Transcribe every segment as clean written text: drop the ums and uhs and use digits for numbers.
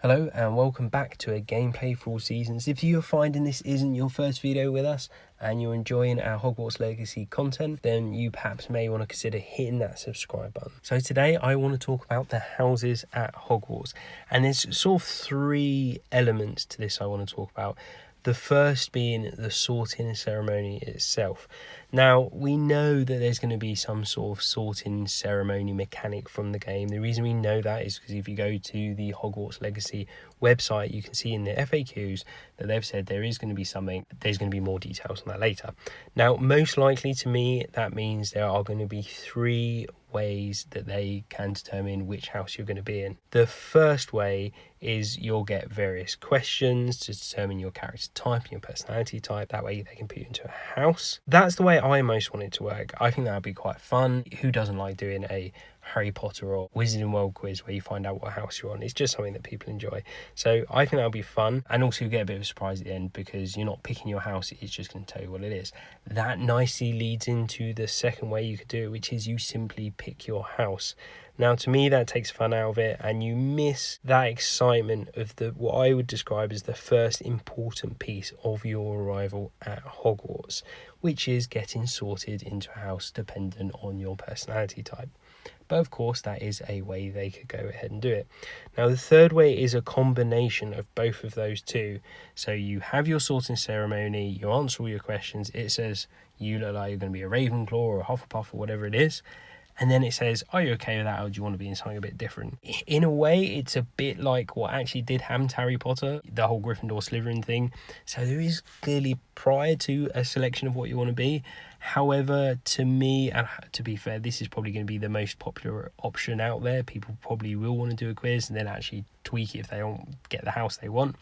Hello and welcome back to a gameplay for all seasons. If you're finding this isn't your first video with us and you're enjoying our Hogwarts Legacy content, then you perhaps may want to consider hitting that subscribe button. So today I want to talk about the houses at Hogwarts, and there's sort of three elements to this I want to talk about. The first being the sorting ceremony itself. Now, we know that there's going to be some sort of sorting ceremony mechanic from the game. The reason we know that is because if you go to the Hogwarts Legacy website, you can see in the FAQs that they've said there is going to be something. There's going to be more details on that later. Now, most likely to me, that means there are going to be three ways that they can determine which house you're going to be in. The first way is you'll get various questions to determine your character type and your personality type. That way they can put you into a house. That's the way I most want it to work. I think that would be quite fun. Who doesn't like doing a Harry Potter or Wizarding World quiz where you find out what house you're on? It's just something that people enjoy. So I think that'll be fun, and also you get a bit of a surprise at the end because you're not picking your house, it's just going to tell you what it is. That nicely leads into the second way you could do it, which is you simply pick your house. Now, to me, that takes fun out of it, and you miss that excitement of what I would describe as the first important piece of your arrival at Hogwarts, which is getting sorted into a house dependent on your personality type. But of course, that is a way they could go ahead and do it. Now, the third way is a combination of both of those two. So you have your sorting ceremony, you answer all your questions. It says you look like you're going to be a Ravenclaw or a Hufflepuff or whatever it is. And then it says, are you okay with that, or do you want to be in something a bit different? In a way, it's a bit like what actually did happen to Harry Potter, the whole Gryffindor Slytherin thing. So there is clearly prior to a selection of what you want to be. However, to me, and to be fair, this is probably going to be the most popular option out there. People probably will want to do a quiz and then actually tweak it if they don't get the house they want.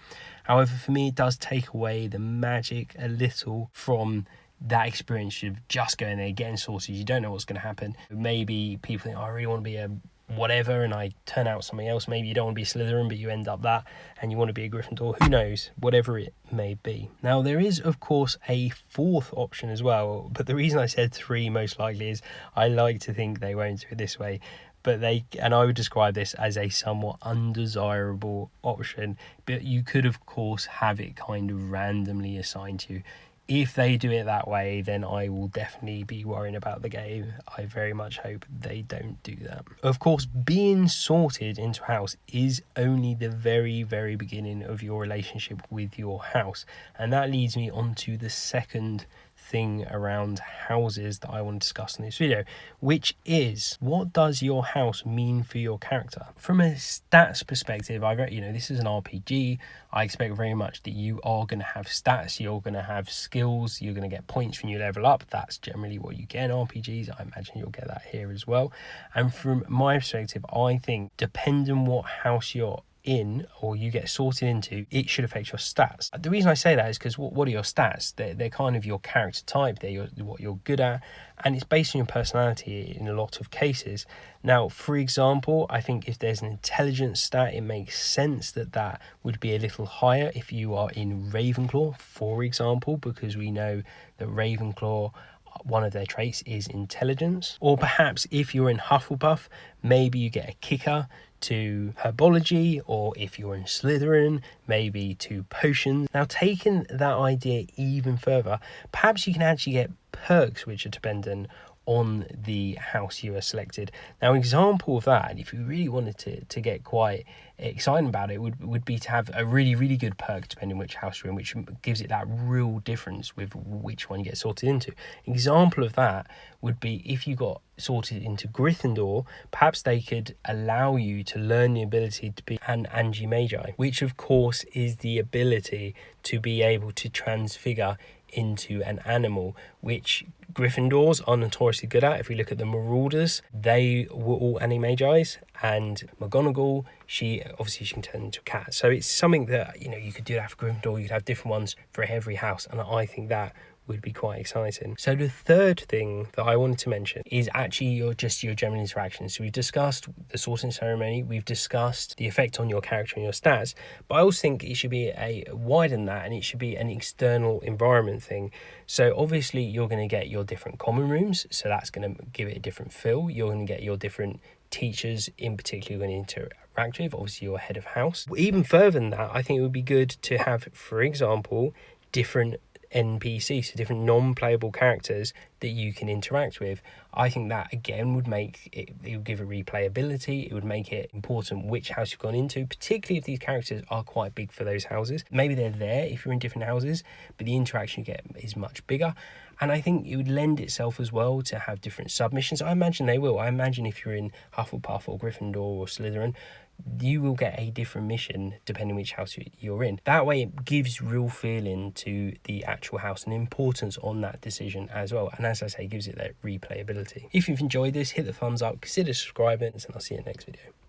However, for me, it does take away the magic a little from that experience of just going there, getting sorted. You don't know what's going to happen. Maybe people think, oh, I really want to be a whatever, and I turn out something else. Maybe you don't want to be Slytherin, but you end up that, and you want to be a Gryffindor. Who knows? Whatever it may be. Now, there is, of course, a fourth option as well, but the reason I said three most likely is I like to think they won't do it this way. But I would describe this as a somewhat undesirable option, but you could, of course, have it kind of randomly assigned to you. If they do it that way, then I will definitely be worrying about the game. I very much hope they don't do that. Of course, being sorted into a house is only the very, very beginning of your relationship with your house. And that leads me on to the second thing around houses that I want to discuss in this video, which is, what does your house mean for your character? From a stats perspective, this is an RPG. I expect very much that you are going to have stats, you're going to have skills, you're going to get points when you level up. That's generally what you get in RPGs. I imagine you'll get that here as well. And from my perspective, I think depending on what house you're in or you get sorted into, it should affect your stats. The reason I say that is because what are your stats? They're kind of your character type, they're what you're good at, and it's based on your personality in a lot of cases. Now, for example, I think if there's an intelligence stat, it makes sense that would be a little higher if you are in Ravenclaw, for example, because we know that Ravenclaw, one of their traits is intelligence. Or perhaps if you're in Hufflepuff, maybe you get a kicker to herbology, or if you're in Slytherin, maybe to potions. Now, taking that idea even further, perhaps you can actually get perks which are dependent on the house you are selected. Now, an example of that, if you really wanted to get quite exciting about it, would be to have a really, really good perk depending which house you're in, which gives it that real difference with which one you get sorted into. An example of that would be if you got sorted into Gryffindor, perhaps they could allow you to learn the ability to be an Angi-Magi, which of course is the ability to be able to transfigure into an animal, which Gryffindors are notoriously good at. If we look at the Marauders, they were all Animagis, and McGonagall, she can turn into a cat. So it's something that, you could do that for Gryffindor. You could have different ones for every house, and I think that would be quite exciting. So the third thing that I wanted to mention is actually your general interactions. So we've discussed the sorting ceremony, we've discussed the effect on your character and your stats, but I also think it should be a wider than that, and it should be an external environment thing. So obviously you're going to get your different common rooms, so that's going to give it a different feel. You're going to get your different teachers in particular you're going to interact with, obviously your head of house. Even further than that, I think it would be good to have, for example, different NPCs, so different non-playable characters that you can interact with. I think that again would make it would give it replayability. It would make it important which house you've gone into, particularly if these characters are quite big for those houses. Maybe they're there if you're in different houses, but the interaction you get is much bigger. And I think it would lend itself as well to have different submissions. I imagine they will. I imagine if you're in Hufflepuff or Gryffindor or Slytherin, you will get a different mission depending which house you're in. That way it gives real feeling to the actual house and importance on that decision as well. And as I say, gives it that replayability. If you've enjoyed this, hit the thumbs up, consider subscribing, and I'll see you in the next video.